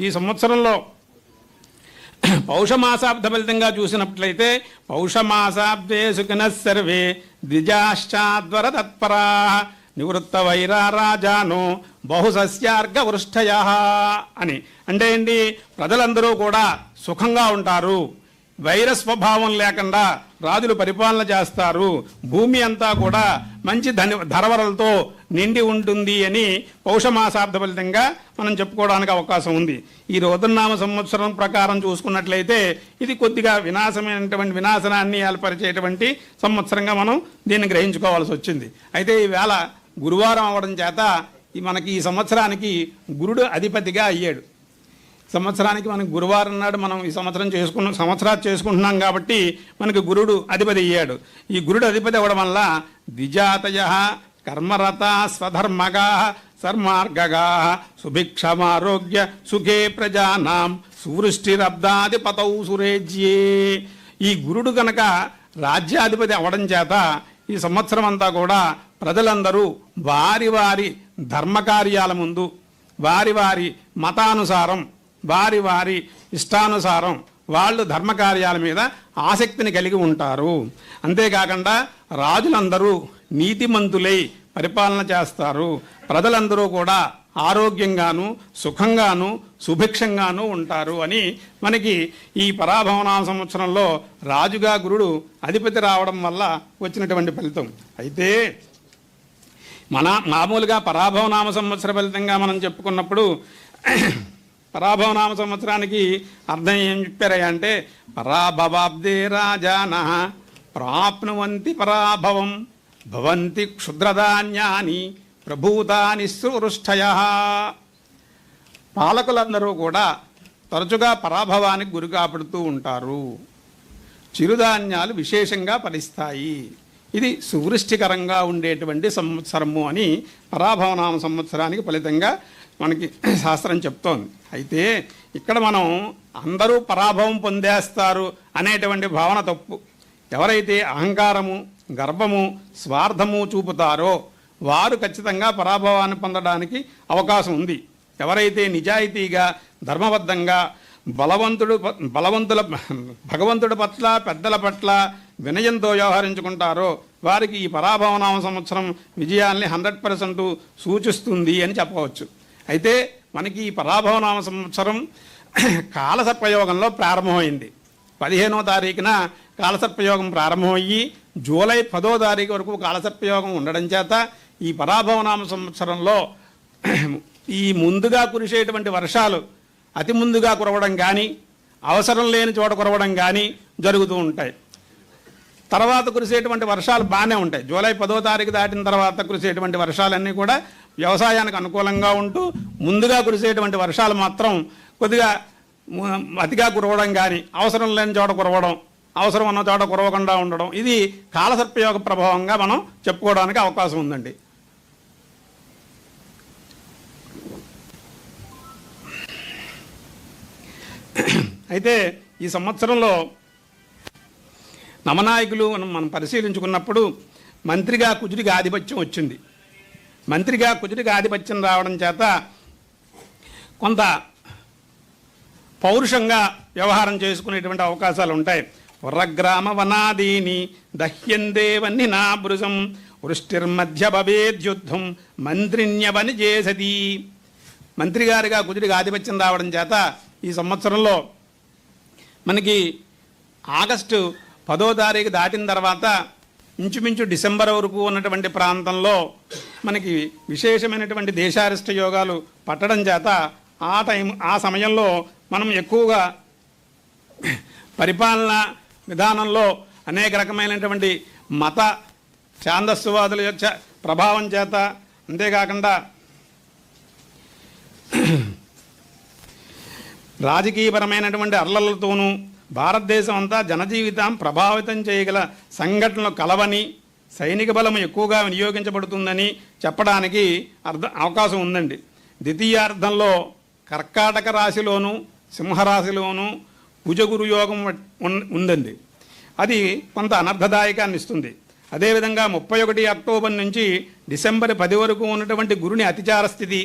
ఈ సంవత్సరంలో పౌషమాసాబ్ద ఫలితంగా చూసినట్లయితే పౌషమాసాబ్దే సుఖినః సర్వే ద్విజాశ్చాద్వర తత్పరా నివృత్త వైరా రాజాను బహుసస్యార్ఘ వృష్టయ అని. అంటే ఏంటి, ప్రజలందరూ కూడా సుఖంగా ఉంటారు, వైర స్వభావం లేకుండా రాజులు పరిపాలన చేస్తారు, భూమి అంతా కూడా మంచి ధరవరలతో నిండి ఉంటుంది అని పౌషమాసాబ్ద ఫలితంగా మనం చెప్పుకోవడానికి అవకాశం ఉంది. ఈ రోదన్నామ సంవత్సరం ప్రకారం చూసుకున్నట్లయితే ఇది కొద్దిగా వినాశనాన్ని ఏర్పరిచేటువంటి సంవత్సరంగా మనం దీన్ని గ్రహించుకోవాల్సి వచ్చింది. అయితే ఈవేళ గురువారం అవడం చేత మనకి ఈ సంవత్సరానికి గురుడు అధిపతిగా అయ్యాడు. సంవత్సరానికి మనకి గురువారం నాడు మనం ఈ సంవత్సరాలు చేసుకుంటున్నాం కాబట్టి మనకి గురుడు అధిపతి అయ్యాడు. ఈ గురుడు అధిపతి అవ్వడం వల్ల ద్విజాతయ కర్మరత స్వధర్మగా సన్మార్గగా సుభిక్షమారోగ్య సుఖే ప్రజానాం సువృష్టిరబ్దాధిపతౌ సురేజ్యే. ఈ గురుడు కనుక రాజ్యాధిపతి అవ్వడం చేత ఈ సంవత్సరం అంతా కూడా ప్రజలందరూ వారి వారి ధర్మకార్యాల ముందు వారి వారి మతానుసారం వారి వారి ఇష్టానుసారం వాళ్ళు ధర్మకార్యాల మీద ఆసక్తిని కలిగి ఉంటారు. అంతేకాకుండా రాజులందరూ నీతిమంతులై పరిపాలన చేస్తారు. ప్రజలందరూ కూడా ఆరోగ్యంగాను సుఖంగాను సుభిక్షంగాను ఉంటారు అని మనకి ఈ పరాభవనామ సంవత్సరంలో రాజుగా గురుడు అధిపతి రావడం వల్ల వచ్చినటువంటి ఫలితం. అయితే మామూలుగా పరాభవనామ సంవత్సర ఫలితంగా మనం చెప్పుకున్నప్పుడు పరాభవనామ సంవత్సరానికి అర్థం ఏం చెప్పారయ్యా అంటే, పరాభవాబ్దే రాజాన ప్రాప్నువంతి పరాభవం భవంతి క్షుద్రధాన్యాని ప్రభూతాని సువృష్టయ. పాలకులందరూ కూడా తరచుగా పరాభవానికి గురి కాబడుతూ ఉంటారు. చిరుధాన్యాలు విశేషంగా ఫలిస్తాయి. ఇది సువృష్టికరంగా ఉండేటువంటి సంవత్సరము అని పరాభవనామ సంవత్సరానికి ఫలితంగా మనకి శాస్త్రం చెప్తోంది. అయితే ఇక్కడ మనం అందరూ పరాభవం పొందేస్తారు అనేటువంటి భావన తప్పు. ఎవరైతే అహంకారము గర్వము స్వార్థము చూపుతారో వారు ఖచ్చితంగా పరాభవాన్ని పొందడానికి అవకాశం ఉంది. ఎవరైతే నిజాయితీగా ధర్మబద్ధంగా భగవంతుడి పట్ల పెద్దల పట్ల వినయంతో వ్యవహరించుకుంటారో వారికి ఈ పరాభవనామ సంవత్సరం విజయాల్ని 100% సూచిస్తుంది అని చెప్పవచ్చు. అయితే మనకి ఈ పరాభవనామ సంవత్సరం కాలసర్పయోగంలో ప్రారంభమైంది. 15వ తారీఖున కాలసర్పయోగం ప్రారంభమయ్యి జూలై 10వ తారీఖు వరకు కాలసర్పయోగం ఉండడం చేత ఈ పరాభవనామ సంవత్సరంలో ఈ ముందుగా కురిసేటువంటి వర్షాలు అతి ముందుగా కురవడం కానీ అవసరం లేని చోట కురవడం కానీ జరుగుతూ ఉంటాయి. తర్వాత కురిసేటువంటి వర్షాలు బాగానే ఉంటాయి. జూలై 10వ తారీఖు దాటిన తర్వాత కురిసేటువంటి వర్షాలన్నీ కూడా వ్యవసాయానికి అనుకూలంగా ఉంటూ, ముందుగా కురిసేటువంటి వర్షాలు మాత్రం కొద్దిగా అతిగా కురవడం కానీ అవసరం లేని చోట కురవడం, అవసరం ఉన్న చోట కురవకుండా ఉండడం, ఇది కాలసర్పయోగ ప్రభావంగా మనం చెప్పుకోవడానికి అవకాశం ఉందండి. అయితే ఈ సంవత్సరంలో నవనాయకులు మనం పరిశీలించుకున్నప్పుడు మంత్రిగా కుజుడికి ఆధిపత్యం వచ్చింది. మంత్రిగా కుజుడికి ఆధిపత్యం రావడం చేత కొంత పౌరుషంగా వ్యవహారం చేసుకునేటువంటి అవకాశాలు ఉంటాయి. వరగ్రామ వనాదీని దహ్యందేవన్ని నా భృజం వృష్టిర్మధ్య భవేద్యుద్ధం మంత్రిణ్యవని చేసది. మంత్రి గారిగా కుజుడికి ఆధిపత్యం రావడం చేత ఈ సంవత్సరంలో మనకి ఆగస్టు 10వ తారీఖు దాటిన తర్వాత ఇంచుమించు డిసెంబర్ వరకు ఉన్నటువంటి ప్రాంతంలో మనకి విశేషమైనటువంటి దేశారిష్ట యోగాలు పట్టడం చేత ఆ సమయంలో మనం ఎక్కువగా పరిపాలన విధానంలో అనేక రకమైనటువంటి మత ఛాందస్సువాదుల యొక్క ప్రభావం చేత, అంతేకాకుండా రాజకీయపరమైనటువంటి అర్లలతోనూ భారతదేశం అంతా జనజీవితం ప్రభావితం చేయగల సంఘటనలు కలవని, సైనిక బలం ఎక్కువగా వినియోగించబడుతుందని చెప్పడానికి అవకాశం ఉందండి. ద్వితీయార్థంలో కర్కాటక రాశిలోను సింహరాశిలోను కుజగురు యోగం ఉందండి. అది కొంత అనర్థదాయకాన్ని ఇస్తుంది. అదేవిధంగా 31 అక్టోబర్ నుంచి డిసెంబర్ 10 వరకు ఉన్నటువంటి గురుని అతిచార స్థితి,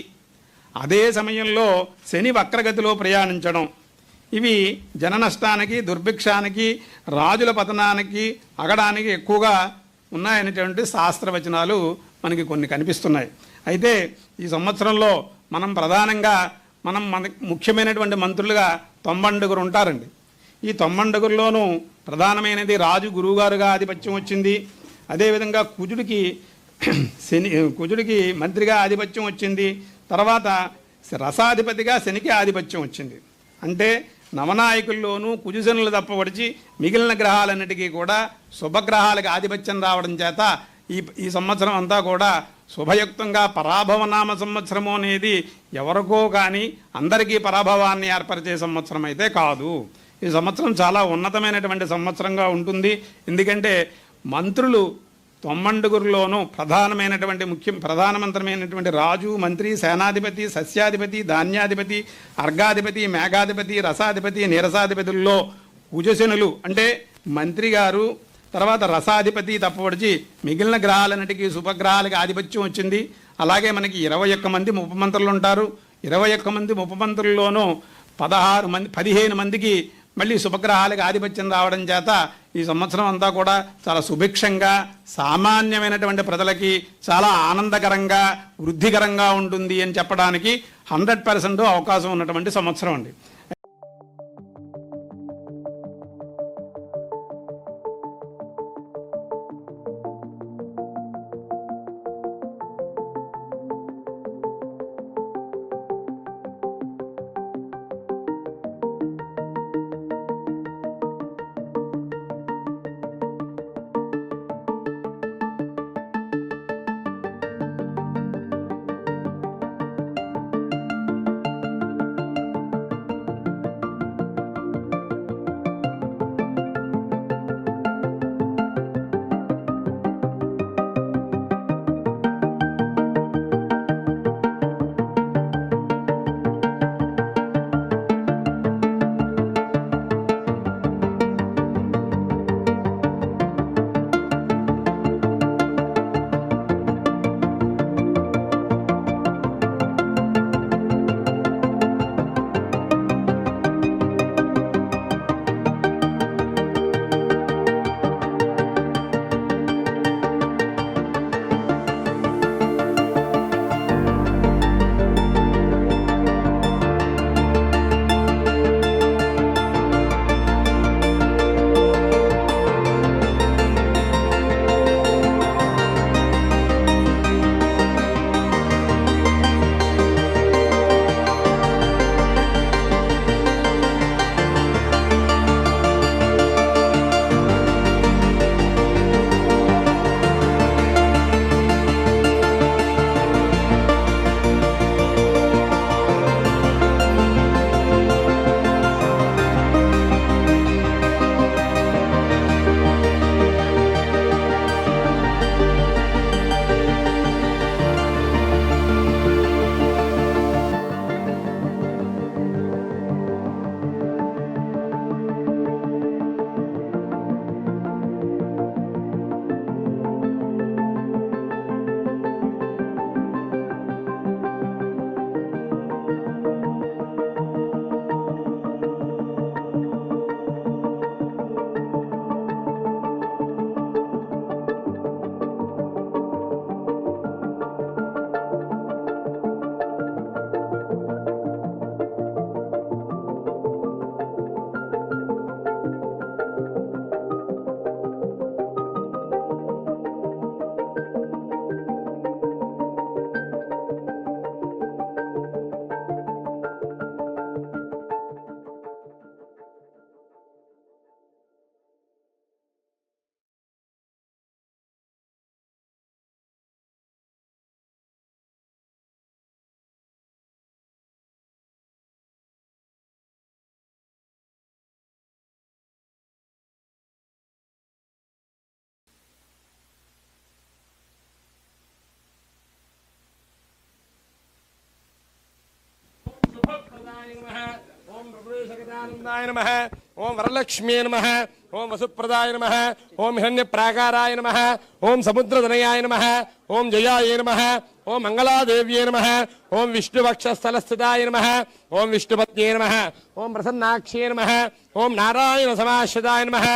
అదే సమయంలో శని వక్రగతిలో ప్రయాణించడం, ఇవి జన నష్టానికి, దుర్భిక్షానికి, రాజుల పతనానికి, అగడానికి ఎక్కువగా ఉన్నాయనేటువంటి శాస్త్రవచనాలు మనకి కొన్ని కనిపిస్తున్నాయి. అయితే ఈ సంవత్సరంలో మనం ప్రధానంగా మన ముఖ్యమైనటువంటి మంత్రులుగా 90 ఉంటారండి. ఈ 90లోనూ ప్రధానమైనది రాజు గురువుగారుగా ఆధిపత్యం వచ్చింది. అదేవిధంగా కుజుడికి మంత్రిగా ఆధిపత్యం వచ్చింది. తర్వాత రసాధిపతిగా శనికి ఆధిపత్యం వచ్చింది. అంటే నవనాయకుల్లోనూ కుజుశనులు తప్పవడిచి మిగిలిన గ్రహాలన్నిటికీ కూడా శుభగ్రహాలకు ఆధిపత్యం రావడం చేత ఈ సంవత్సరం అంతా కూడా శుభయుక్తంగా పరాభవనామ సంవత్సరము అనేది ఎవరికో కానీ అందరికీ పరాభవాన్ని ఏర్పరిచే సంవత్సరం అయితే కాదు. ఈ సంవత్సరం చాలా ఉన్నతమైనటువంటి సంవత్సరంగా ఉంటుంది. ఎందుకంటే మంత్రులు 90లోనూ ప్రధానమంత్రమైనటువంటి రాజు, మంత్రి, సేనాధిపతి, సస్యాధిపతి, ధాన్యాధిపతి, అర్ఘాధిపతి, మేఘాధిపతి, రసాధిపతి, నీరసాధిపతుల్లో కుజశనులు అంటే మంత్రి గారు, తర్వాత రసాధిపతి తప్పవడిచి మిగిలిన గ్రహాలన్నిటికీ శుభగ్రహాలకి ఆధిపత్యం వచ్చింది. అలాగే మనకి 21 మంది ఉపమంత్రులు ఉంటారు. 21 మంది ఉపమంత్రుల్లోనూ 15 మందికి మళ్ళీ శుభగ్రహాలకు ఆధిపత్యం రావడం చేత ఈ సంవత్సరం అంతా కూడా చాలా సుభిక్షంగా, సామాన్యమైనటువంటి ప్రజలకి చాలా ఆనందకరంగా, వృద్ధికరంగా ఉంటుంది అని చెప్పడానికి 100% అవకాశం ఉన్నటువంటి సంవత్సరం అండి. ఓం ప్రభుదేశగతానందాయ నమః. ఓం వరలక్ష్మీ నమః, ఓం వసుప్రదాయ నమః, ఓం హిరణ్యప్రాకారాయ నమః, ఓం సముద్రదనయాయ నమః, ఓం జయాయ నమః, ఓం మంగళాదేవ్యే నమః, ఓం విష్ణువక్షస్థలస్థితాయ నమః, ఓం విష్ణుపత్న్యే నమః, ఓం ప్రసన్నాక్షే నమః, ఓం నారాయణ సమాశ్రితాయ నమః,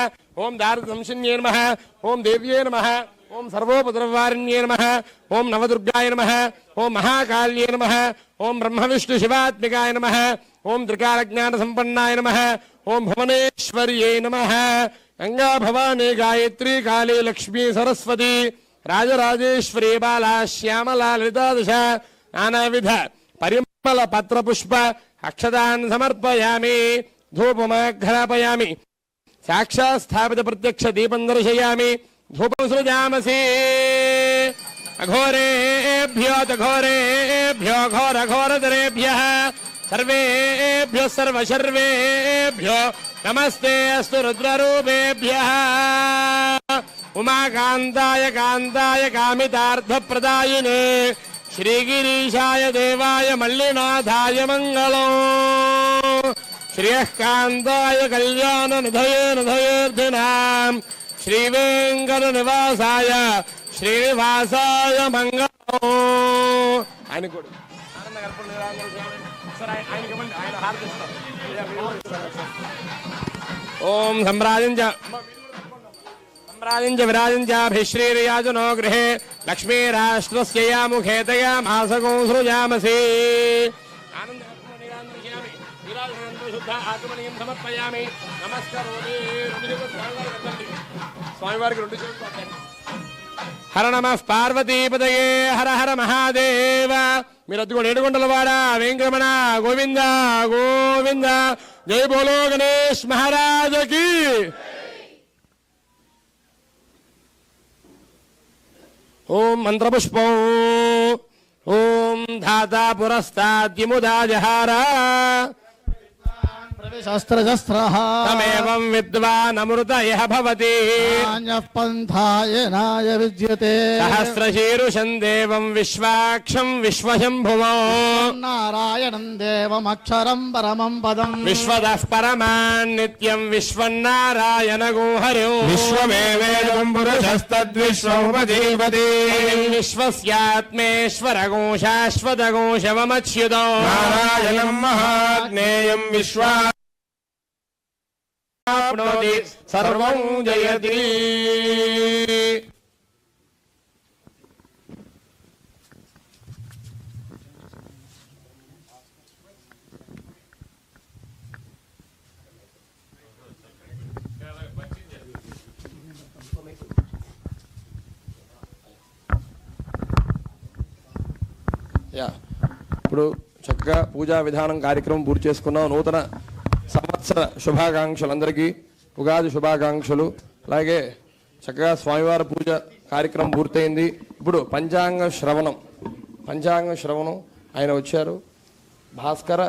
ఓం దారుదంశన్యే నమః, ఓం దేవ్యే నమః, ఓం సర్వోపద్రవారిణ్యే నమః, ఓం నవదుర్గాయ నమః, ఓం మహాకాళ్యే నమః, ఓం బ్రహ్మ విష్ణు శివాత్మికాయ నమః, ఓం త్రికాలజ్ఞాన సంపన్నాయ నమః, ఓం భువనేశ్వర్యే నమః. గంగా భవానీ గాయత్రీ కాళీ లక్ష్మీ సరస్వతి రాజరాజేశ్వరీ బాలా శ్యామలా లలితాదశ నానావిధ పరిమళ పత్ర పుష్ప అక్షతాన్ సమర్పయామి. ధూపమాఘ్రాపయామి. సాక్షాత్ స్థాపిత ప్రత్యక్ష దీపం దర్శయామి. ధూపం సృజామసి. అఘోరేభ్యో ఘోరేభ్యో ఘోర ఘోరతరేభ్యః సర్వేభ్యో సర్వశర్వేభ్యో నమస్తే అస్తు రుద్రరూపేభ్యః. ఉమాకాంతాయ కాంతాయ కామితార్థప్రదాయినే శ్రీగిరీశాయ దేవాయ మల్లినాథాయ మంగళం. శ్రియఃకాంతాయ కళ్యాణ నిధయే నిధయేర్ధినాం శ్రీవేంకట నివాసాయ శ్రీనివాసాయ మంగళం. ఆయన కూడా ఓం సంరాజంచ విరాజంచాభిశ్రీర్యాజనో గృహే లక్ష్మీరాష్ట్రస్య ముఖే తయా మాసకం సృజామసి. సమర్పయామి. నమస్కారోమి. స్వామివారికి 2 చేతులు. హర నమః పార్వతీపదయే హర హర మహాదేవ. మీరు అద్దుకోండి. ఏడుకొండలవాడ వెంకటరమణ గోవింద గోవింద. జై బోలో గణేష్ మహారాజకి. ఓం మంత్రపుష్పం. ఓం ధాతా పురస్తాద్యముదా జహార శస్త్రశస్త్రః తమేవం విద్వానమృత యః భవతి పంథాయనాయ విద్యతే. సహస్రశీరుషం దేవం విశ్వాక్షం విశ్వశంభువో నారాయణం దేవమక్షరం పరమం పదం విశ్వదః పరమాన్ నిత్యం విశ్వన్నారాయణ గోహరిం విశ్వమేవేదం పురుషస్తద్విశ్వముపజీవతి. విశ్వస్యాత్మేశ్వరగో శాశ్వతగోశవమచ్యుతో నారాయణం మహాజ్ఞేయం విశ్వా సర్వం జయతి. ఇప్పుడు చక్కగా పూజా విధానం కార్యక్రమం పూర్తి చేసుకున్నాం. నూతన సంవత్సర శుభాకాంక్షలు అందరికీ. ఉగాది శుభాకాంక్షలు. అలాగే చక్కగా స్వామివారి పూజ కార్యక్రమం పూర్తయింది. ఇప్పుడు పంచాంగ శ్రవణం ఆయన వచ్చారు. భాస్కర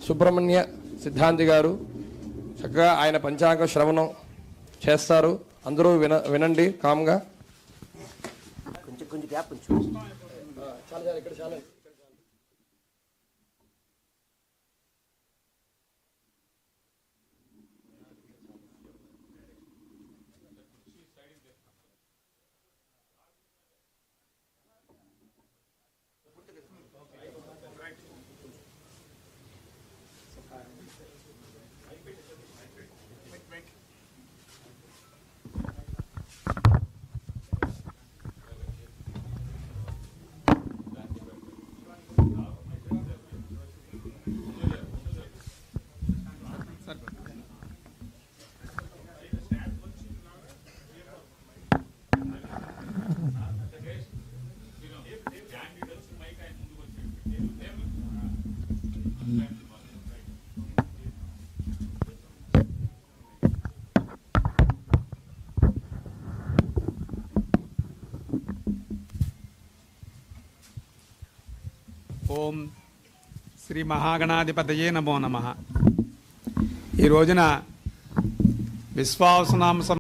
సుబ్రహ్మణ్య సిద్ధాంతి గారు చక్కగా ఆయన పంచాంగ శ్రవణం చేస్తారు. అందరూ వినండి కామ్గా. కొంచెం గ్యాప్ ఉంచు. చాలా ఓం శ్రీ మహాగణాధిపతయే నమో నమః. ఈ రోజున విశ్వావసునామ